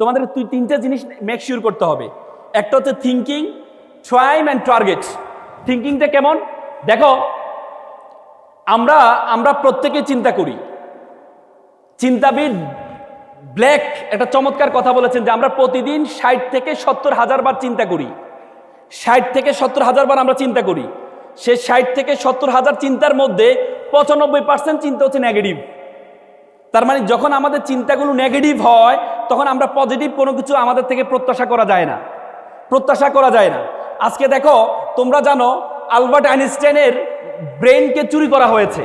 তোমাদের তিনটা জিনিস মেক শিওর করতে হবে। একটা হচ্ছে থিঙ্কিং, টাইম অ্যান্ড টার্গেট। থিঙ্কিংটা কেমন দেখো, আমরা প্রত্যেকে চিন্তা করি। চিন্তাবিদ ব্ল্যাক একটা চমৎকার কথা বলেছেন যে আমরা প্রতিদিন 60 থেকে 70 হাজার বার চিন্তা করি। 60 থেকে 70 হাজার বার আমরা চিন্তা করি। সে 60 থেকে 70 হাজার চিন্তার মধ্যে 95% চিন্তা হচ্ছে নেগেটিভ। তার মানে যখন আমাদের চিন্তাগুলো নেগেটিভ হয় তখন আমরা পজিটিভ কোনো কিছু আমাদের থেকে প্রত্যাশা করা যায় না। আজকে দেখো, তোমরা জানো আলবার্ট আইনস্টাইনের ব্রেনকে চুরি করা হয়েছে।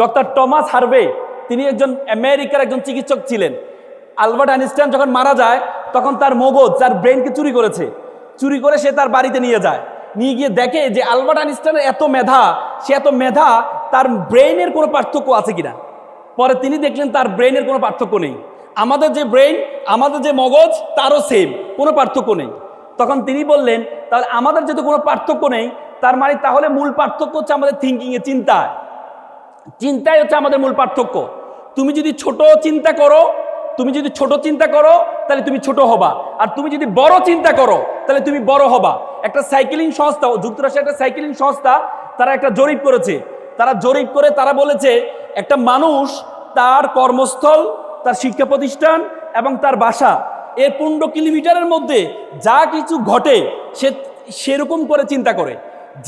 ডক্টর টমাস হার্ভে, তিনি একজন আমেরিকার একজন চিকিৎসক ছিলেন। আলবার্ট আইনস্টাইন যখন মারা যায় তখন তার মগজ, তার ব্রেনকে চুরি করে সে তার বাড়িতে নিয়ে গিয়ে দেখে যে আলবার্ট আইনস্টাইনের এত মেধা, তার ব্রেনের কোনো পার্থক্য আছে কিনা। পরে তিনি দেখলেন তার ব্রেনের কোনো পার্থক্য নেই। আমাদের যে ব্রেন, আমাদের যে মগজ, তারও সেম, কোনো পার্থক্য নেই। তখন তিনি বললেন তাহলে আমাদের যেহেতু কোনো পার্থক্য নেই, তার মানে তাহলে মূল পার্থক্য হচ্ছে আমাদের থিঙ্কিংয়ে, চিন্তায় হচ্ছে আমাদের মূল পার্থক্য। তুমি যদি ছোট চিন্তা করো তাহলে তুমি ছোট হবা, আর তুমি যদি বড় চিন্তা করো তাহলে তুমি বড় হবা। একটা সাইকেলিং সংস্থা, যুক্তরাষ্ট্রের একটা সাইকেলিং সংস্থা, তারা একটা জরিপ করেছে। তারা বলেছে একটা মানুষ তার কর্মস্থল, তার শিক্ষা প্রতিষ্ঠান এবং তার বাসা, এর 15 কিলোমিটারের মধ্যে যা কিছু ঘটে সে সেরকম করে চিন্তা করে।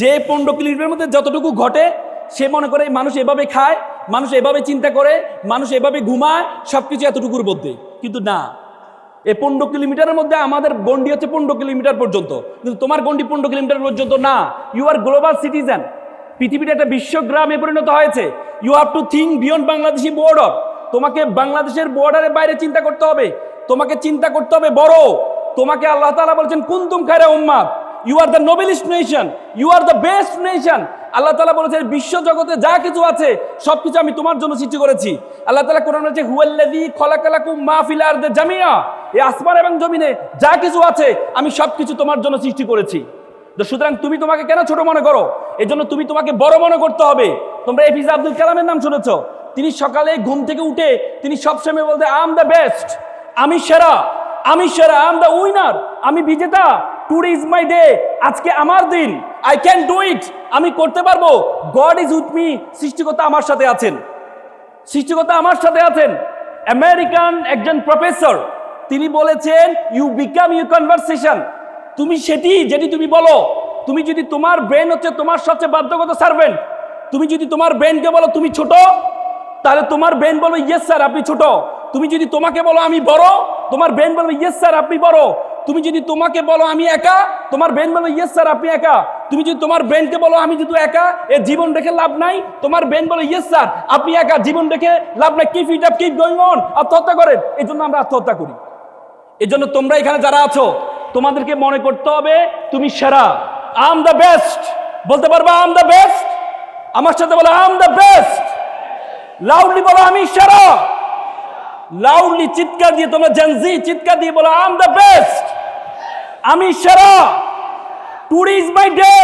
যে 15 কিলোমিটারের মধ্যে যতটুকু ঘটে সে মনে করে মানুষ এভাবে খায়, মানুষ এভাবে চিন্তা করে, মানুষ এভাবে ঘুমায়, সবকিছু এতটুকুর মধ্যে। কিন্তু না, এই 15 কিলোমিটারের মধ্যে আমাদের গন্ডি হচ্ছে 15 কিলোমিটার পর্যন্ত, কিন্তু তোমার গন্ডি 15 কিলোমিটার পর্যন্ত না। You are global citizen. পৃথিবীটা একটা বিশ্বগ্রামে পরিণত হয়েছে। You have to think beyond Bangladeshi border. তোমাকে বাংলাদেশের বর্ডারের বাইরে চিন্তা করতে হবে। তোমাকে চিন্তা করতে হবে বড়। তোমাকে আল্লাহ তাআলা বলেছেন কুনতুম খায়রা উম্মাহ, you are the noblest nation, you are the best nation. আল্লাহ তাআলা বলেছেন বিশ্ব জগতে যা কিছু আছে সবকিছু আমি তোমার জন্য সৃষ্টি করেছি। আল্লাহ তাআলা কোরআনে বলেছে হুয়াল্লাযী খালাকালাকুম মা ফিল আরদি জামিআ, এই আসমান এবং জমিনে যা কিছু আছে আমি সবকিছু তোমার জন্য সৃষ্টি করেছি। তো সুতরাং তুমি তোমাকে কেন ছোট মনে করো? এজন্য তোমাকে বড় মনে করতে হবে। তোমরা এপিজে আব্দুল কালামের নাম শুনেছো। তিনি সকালে ঘুম থেকে উঠে তিনি সবসময় বলতে আই এম দ্য বেস্ট, আমি সেরা, আই এম দ্য উইনার, আমি বিজেতা। টুডে ইজ মাই ডে, আজকে আমার দিন। আই ক্যান ডু ইট, আমি করতে পারবো। গড ইজ উইথ মি, সৃষ্টিকর্তা আমার সাথে আছেন। আমেরিকান একজন প্রফেসর তিনি বলেছেন ইউ বিকাম ইউ কনভারসেশন। তুমি যেটি তুমি বলো। তুমি যদি তোমার ব্রেন হচ্ছে তোমার সবচেয়ে বাধ্যগত সার্ভেন্ট, তুমি যদি তোমার ব্রেনকে বলো তুমি ছোট, তাহলে তোমার ব্রেন বলবে ইয়েস স্যার আপনি ছোট। তুমি যদি তোমাকে বলো আমি বড়, তোমার ব্রেন বলবে ইয়েস স্যার আপনি বড়। তুমি যদি তোমাকে বলো আমি একা, তোমার ব্রেন বলবে ইয়েস স্যার আপনি একা। তুমি যদি তোমার ব্রেনকে বলো আমি যদি একা, এ জীবন রেখে লাভ নাই, তোমার ব্রেন বলে ইয়েস স্যার আপনি একা, জীবন রেখে লাভ নাই, keep it up, keep going on. আত্মহত্যা করেন। এই জন্য আমরা আত্মহত্যা করি। এই জন্য তোমরা এখানে যারা আছো তোমাদেরকে মনে করতে হবে তুমি সেরা। I am the best. বলতে পারবা আই এম দ্য বেস্ট? আমার সাথে বলো I am the best. Loudly বলো আমি সেরা। লাউডলি চিৎকার দিয়ে, তোমরা জেনজি চিৎকার দিয়ে বলো আই এম দ্য বেস্ট, আমি সেরা। টুডে ইজ মাই ডে,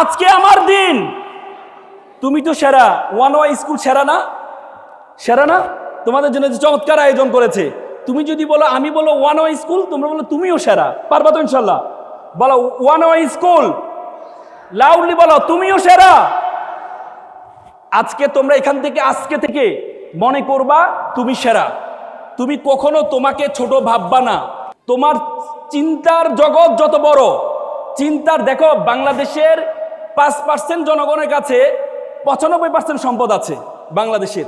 আজকে আমার দিন। তুমি তো সেরা। ওয়ান ওয়াই স্কুল সেরা না? তোমাদের জন্য যে চমৎকার আয়োজন করেছে। তুমি যদি বলো আমি বলো ওয়ান ওয়াই স্কুল, তোমরা বলো তুমিও সেরা। পারবা তো ইনশাল্লাহ? বলো ওয়ান ওয়াই স্কুল, লাউডলি বলো তুমিও সেরা। আজকে থেকে মনে করবা তুমি সেরা। তুমি কখনো তোমাকে ছোট ভাববা না। তোমার চিন্তার জগৎ যত বড়, দেখো বাংলাদেশের 5% জনগণের কাছে 95% সম্পদ আছে বাংলাদেশের,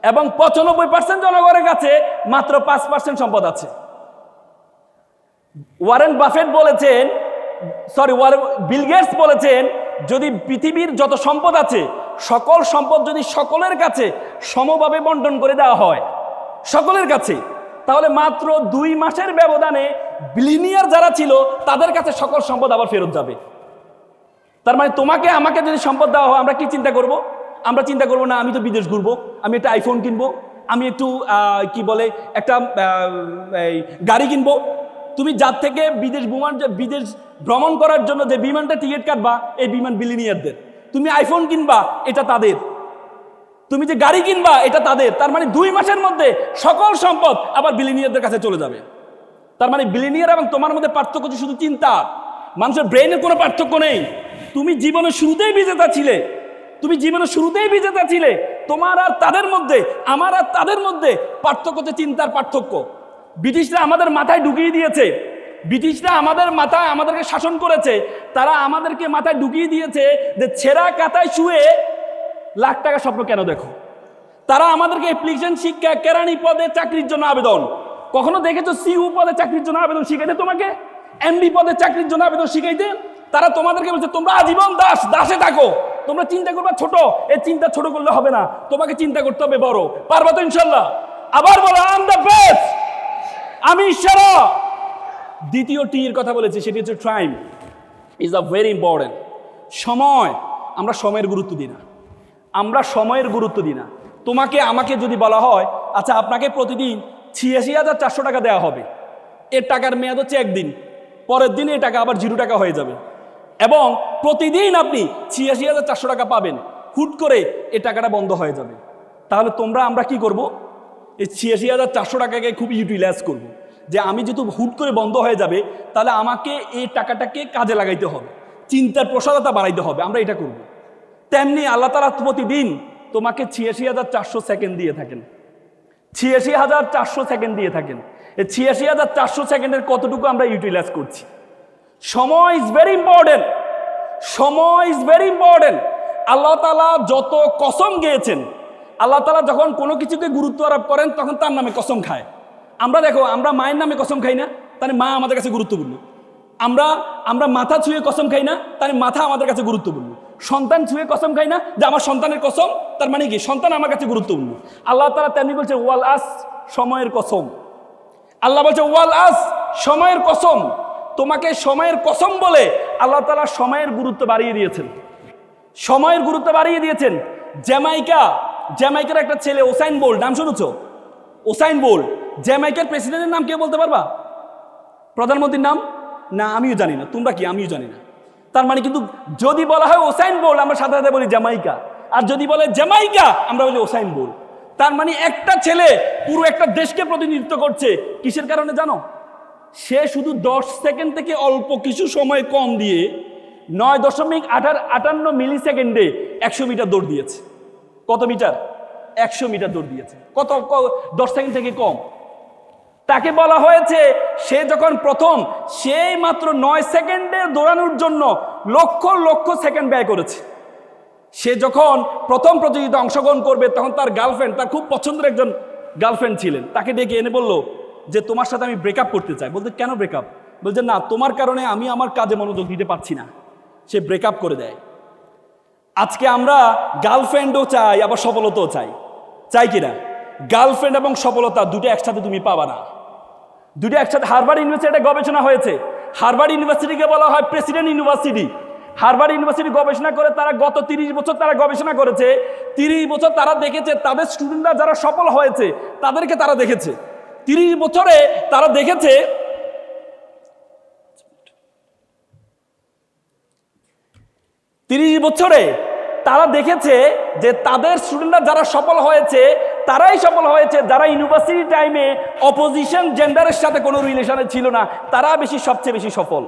এবং 95% জনগণের কাছে মাত্র 5% সম্পদ আছে। ওয়ারেন বাফেট বলেছেন, বিল গেটস বলেছেন যদি পৃথিবীর যত সম্পদ আছে সকল সম্পদ যদি সকলের কাছে সমভাবে বন্টন করে দেওয়া হয় সকলের কাছে, তাহলে মাত্র 2 মাসের ব্যবধানে বিলিনিয়ার যারা ছিল তাদের কাছে সকল সম্পদ আবার ফেরত যাবে। তার মানে তোমাকে আমাকে যদি সম্পদ দেওয়া হয় আমরা কি চিন্তা করব? আমরা চিন্তা করবো না আমি তো বিদেশ ঘুরবো, আমি একটা আইফোন কিনবো, আমি একটু একটা গাড়ি কিনবো। তুমি যার থেকে বিদেশ ভ্রমণ করার জন্য যে বিমানটা টিকিট কাটবা, এই বিমান বিলিনিয়ারদের। তুমি আইফোন কিনবা, এটা তাদের। তুমি যে গাড়ি কিনবা এটা তাদের, তার মানে 2 মাসের মধ্যে সকল সম্পদ আবার বিলিনিয়ারদের কাছে চলে যাবে। তার মানে বিলিনিয়ার এবং তোমার মধ্যে পার্থক্য হচ্ছে শুধু চিন্তা, মানুষের ব্রেনের কোনো পার্থক্য নেই। তুমি জীবনের শুরুতেই বিজেতা ছিলে, তুমি জীবনের শুরুতেই বিজেতা ছিলে। তোমার আর তাদের মধ্যে, আমার আর তাদের মধ্যে পার্থক্য হচ্ছে চিন্তার পার্থক্য। ব্রিটিশরা আমাদের মাথায় ঢুকিয়ে দিয়েছে, ব্রিটিশরা আমাদের মাথায় আমাদেরকে শাসন করেছে, তারা আমাদেরকে মাথায় ঢুকিয়ে দিয়েছে যে ছেঁড়া কাতায় শুয়ে লাখ টাকা স্বপ্ন কেন দেখো। তারা আমাদেরকে অ্যাপ্লিকেশন শিক্ষা, কেরানি পদে চাকরির জন্য আবেদন, কখনো দেখেছো সিইও পদে চাকরির জন্য আবেদন শিখাইতে তোমাকে? এমডি পদে চাকরির জন্য আবেদন শিখাইতে? তারা তোমাদেরকে বলছে তোমরা আজীবন দাস, দাসে থাকো, তোমরা চিন্তা করবা ছোট, এই চিন্তা ছোট করলে হবে না, তোমাকে চিন্তা করতে হবে বড়। পারবা তো ইনশাল্লাহ? আবার বলো আই এম দ্য বেস্ট, আমি সেরা। দ্বিতীয় টি এর কথা বলেছি, সেটি হচ্ছে time is a very important. সময়, আমরা সময়ের গুরুত্ব দিই না, আমরা সময়ের গুরুত্ব দিই না। তোমাকে আমাকে যদি বলা হয় আচ্ছা আপনাকে প্রতিদিন ৮৬,৪০০ টাকা দেওয়া হবে, এর টাকার মেয়াদ হচ্ছে 1 দিন, পরের দিন এই টাকা আবার 0 টাকা হয়ে যাবে, এবং প্রতিদিন আপনি ৮৬,৪০০ টাকা পাবেন, হুট করে এই টাকাটা বন্ধ হয়ে যাবে, তাহলে আমরা কি করব? এই ৮৬,৪০০ টাকাকে খুব ইউটিলাইজ করব, যে আমি যেহেতু হুট করে বন্ধ হয়ে যাবে, তাহলে আমাকে এই টাকাটাকে কাজে লাগাইতে হবে, চিন্তার প্রসারতা বাড়াইতে হবে, আমরা এটা করব। তেমনি আল্লাহ তাআলা প্রতিদিন তোমাকে ৮৬,৪০০ সেকেন্ড দিয়ে থাকেন, ৮৬,৪০০ সেকেন্ড দিয়ে থাকেন। এই ৮৬,৪০০ সেকেন্ডের কতটুকু আমরা ইউটিলাইজ করছি? সময় ইজ ভেরি ইম্পর্টেন্ট, সময় ইজ ভেরি ইম্পর্টেন্ট। আল্লাহ তাআলা যত কসম গিয়েছেন, আল্লাহ তাআলা যখন কোনো কিছুকে গুরুত্ব আরোপ করেন তখন তার নামে কসম খায়। আমরা দেখো, আমরা মায়ের নামে কসম খাই না, তাহলে মা আমাদের কাছে গুরুত্বপূর্ণ। আমরা মাথা ছুঁয়ে কসম খাই না, তাহলে মাথা আমাদের কাছে গুরুত্বপূর্ণ। সন্তান ছুঁয়ে কসম খাই না, যে আমার সন্তানের কসম, তার মানে কি সন্তান আমার কাছে গুরুত্বপূর্ণ। আল্লাহ তাআলা তেমনি বলছে ওয়াল আস, সময়ের কসম। আল্লাহ বলছে ওয়াল আস, সময়ের কসম। তোমাকে সময়ের কসম বলে আল্লাহ তাআলা সময়ের গুরুত্ব বাড়িয়ে দিয়েছেন, সময়ের গুরুত্ব বাড়িয়ে দিয়েছেন। জ্যামাইকার একটা ছেলে ওসাইন বোল্ট, নাম শুনেছো? ওসাইন বোল্ট, জ্যামাইকার প্রেসিডেন্টের নাম কে বলতে পারবা? প্রধানমন্ত্রীর নাম? না, আমিও জানি না, তোমরা কি? আমিও জানি না। তার মানে কিন্তু যদি বলা হয় ওসাইন বোল্ট, আমরা সাথে সাথে বলি জ্যামাইকা, আর যদি বলে জ্যামাইকা আমরা বলি ওসাইন বোল্ট। তার মানে একটা ছেলে পুরো একটা দেশকে প্রতিনিধিত্ব করছে, কিসের কারণে জানো? সে শুধু 10 সেকেন্ড থেকে অল্প কিছু সময় কম দিয়ে 9.58 মিলি সেকেন্ডে 100 মিটার দৌড় দিয়েছে। কত মিটার? 100 মিটার দৌড় দিয়েছে। কত 10 সেকেন্ড থেকে কম। তাকে বলা হয়েছে সে যখন প্রথম, সেই মাত্র 9 সেকেন্ডে দৌড়ানোর জন্য লক্ষ লক্ষ সেকেন্ড ব্যয় করেছে। সে যখন প্রথম প্রতিযোগিতা অংশগ্রহণ করবে তখন তার গার্লফ্রেন্ড, তার খুব পছন্দের একজন গার্লফ্রেন্ড ছিলেন, তাকে ডেকে এনে বলল যে তোমার সাথে আমি ব্রেকআপ করতে চাই। বলতে কেন ব্রেকআপ? বলছে না, তোমার কারণে আমি আমার কাজে মনোযোগ দিতে পারছি না। সে ব্রেকআপ করে দেয়। আজকে আমরা গার্লফ্রেন্ডও চাই, আবার সফলতাও চাই, চাই কিনা? গার্লফ্রেন্ড এবং সফলতা দুটো একসাথে তুমি পাবা না, দুটো একসাথে। হার্ভার্ড ইউনিভার্সিটিতে গবেষণা হয়েছে, হার্ভার্ড ইউনিভার্সিটিকে বলা হয় প্রেসিডেন্ট ইউনিভার্সিটি। হার্ভার্ড ইউনিভার্সিটি গবেষণা করে তারা গত 30 বছর তারা গবেষণা করেছে। 30 বছর তারা দেখেছে তাদের স্টুডেন্টরা যারা সফল হয়েছে তাদেরকে তারা দেখেছে। 30 বছরে তারা দেখেছে 30 বছরে তারা দেখেছে যে তাদের স্টুডেন্টরা যারা সফল হয়েছে তারাই সফল হয়েছে যারা ইউনিভার্সিটি টাইমে অপোজিশন জেন্ডারের সাথে কোনো রিলেশনে ছিল না, তারা সবচেয়ে বেশি সফল।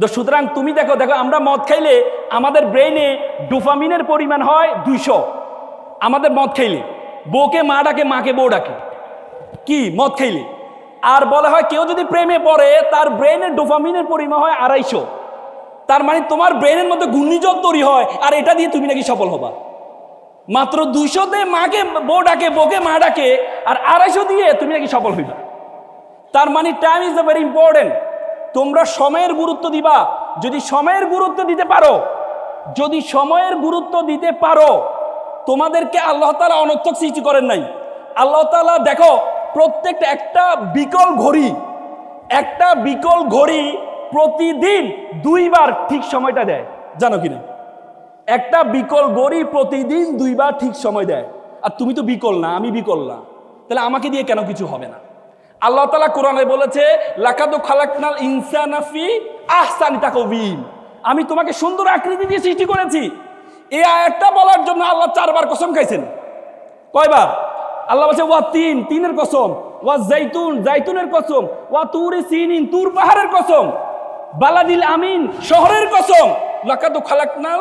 তো সুতরাং তুমি দেখো আমরা মদ খাইলে আমাদের ব্রেইনে ডোপামিনের পরিমাণ হয় 200। আমাদের মদ খাইলে বউকে মা ডাকে, মাকে বউ ডাকে, কি মদ খাইলে। আর বলা হয় কেউ যদি প্রেমে পড়ে তার ব্রেইনের ডোপামিনের পরিমাণ হয় 250। তার মানে তোমার ব্রেনের মধ্যে ঘূর্ণিঝড় তৈরি হয়, আর এটা দিয়ে তুমি নাকি সফল হবা। মাত্র 200-তে মাকে বউ ডাকে, বউকে মা ডাকে, আর 250 দিয়ে তুমি নাকি সফল হইবা। তার মানে টাইম ইজ ভেরি ইম্পর্টেন্ট। তোমরা সময়ের গুরুত্ব দিবা। যদি সময়ের গুরুত্ব দিতে পারো, যদি সময়ের গুরুত্ব দিতে পারো, তোমাদেরকে আল্লাহ তাআলা অনর্থক সৃষ্টি করেন নাই। আল্লাহ তাআলা দেখো প্রত্যেকটা একটা বিকল ঘড়ি প্রতিদিন 2 বার ঠিক সময়টা দেয়, জানো কিনা? একটা বিকল ঘড়ি প্রতিদিন 2 বার ঠিক সময় দেয়। আর তুমি তো বিকল না, আমি বিকল না, তাহলে আমাকে দিয়ে কেন কিছু হবে না? আল্লাহ তাআলা কোরআনে বলেছে লাকাদ খালাকনাল ইনসানা ফি আহসানি তাকওয়িম, আমি তোমাকে সুন্দর আকৃতি দিয়ে সৃষ্টি করেছি। এই আয়াতটা বলার জন্য আল্লাহ 4 বার কসম খাইছেন। কয়বার? আল্লাহ বলছে ওয়া তিন, তিনের কসম, ওয়া জাইতুন, জাইতুনের কসম, ওয়া তুরি সিনিন, তুর পাহাড়ের কসম, বালাদিল আমিন, শহরের কসম, লাকাদ খালাকনাল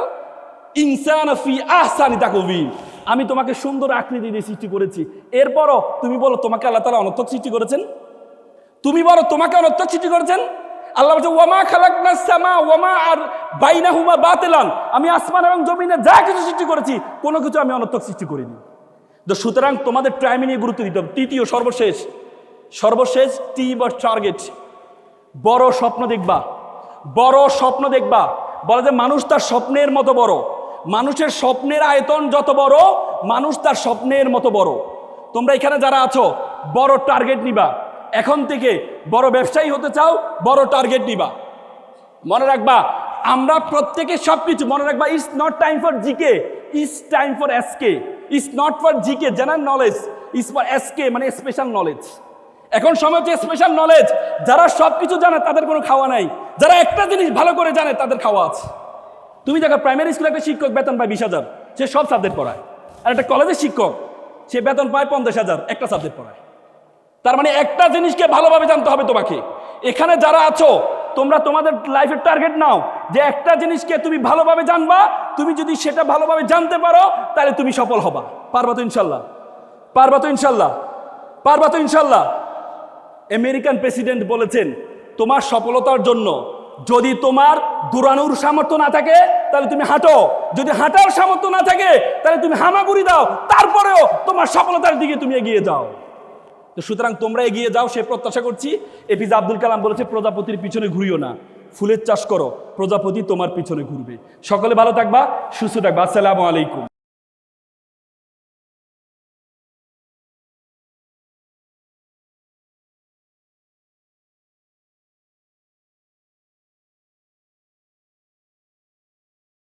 ইনসানা ফি আহসানি তাকওয়িম। আমি তোমাকে সুন্দর আকৃতি দিয়ে সৃষ্টি করেছি। এরপরও তুমি বলো তোমাকে আল্লাহ তাআলা অনর্থক সৃষ্টি করেছেন? তুমি বলো তোমাকে অনর্থক সৃষ্টি করেছেন? আল্লাহ বলছে ওয়ামা খালাকনাস সামা ওয়ামা আর বাইনাহুমা বাতিলান, আমি আসমান এবং জমিনে যা কিছু সৃষ্টি করেছি কোনো কিছু আমি অনর্থক সৃষ্টি করিনি। তো সুতরাং তোমাদের টাইমে নিয়ে গুরুত্ব দিতে হবে। তৃতীয় সর্বশেষ টি বা টার্গেট, বড় স্বপ্ন দেখবা, বড় স্বপ্ন দেখবা। বলে যে মানুষ তার স্বপ্নের মতো বড়, মানুষের স্বপ্নের আয়তন যত বড় মানুষ তার স্বপ্নের মতো বড়। তোমরা এখানে যারা আছো বড় টার্গেট নিবা, এখন থেকে বড় ব্যবসায়ী হতে চাও বড় টার্গেট নিবা। মনে রাখবা আমরা প্রত্যেকে সবকিছু মনে রাখবা, it's not time for GK, it's time for SK. It's not for GK general knowledge, it's for SK মানে স্পেশাল নলেজ। এখন সময় হচ্ছে স্পেশাল নলেজ। যারা সবকিছু জানে তাদের কোনো খাওয়া নাই, যারা একটা জিনিস ভালো করে জানে তাদের খাওয়া আছে। তুমি দেখো প্রাইমারি স্কুলে একটা শিক্ষক বেতন পায় 20,000, সে সব সাবজেক্ট পড়ায়। আর একটা কলেজের শিক্ষক সে বেতন পায় 50,000, একটা সাবজেক্ট পড়ায়। তার মানে একটা জিনিসকে ভালোভাবে জানতে হবে তোমাকে। এখানে যারা আছো তোমরা তোমাদের লাইফের টার্গেট নাও যে একটা জিনিসকে তুমি ভালোভাবে জানবা, তুমি যদি সেটা ভালোভাবে জানতে পারো তাহলে তুমি সফল হবা। পারবা তো ইনশাল্লাহ? পারবা তো ইনশাল্লাহ? পারবা তো ইনশাল্লাহ? আমেরিকান প্রেসিডেন্ট বলেছেন তোমার সফলতার জন্য যদি তোমার দৌড়ানোর সামর্থ্য না থাকে তাহলে তুমি হাঁটো, যদি হাঁটার সামর্থ্য না থাকে তাহলে তুমি হামাগুড়ি দাও, তারপরেও তোমার সফলতার দিকে তুমি এগিয়ে যাও। তো সুতরাং তোমরা এগিয়ে যাও সে প্রত্যাশা করছি। এপিজে আব্দুল কালাম বলেছে প্রজাপতির পিছনে ঘুরিও না, ফুলের চাষ করো, প্রজাপতি তোমার পিছনে ঘুরবে। সকলে ভালো থাকবা, সুস্থ থাকবা। আসসালামু আলাইকুম।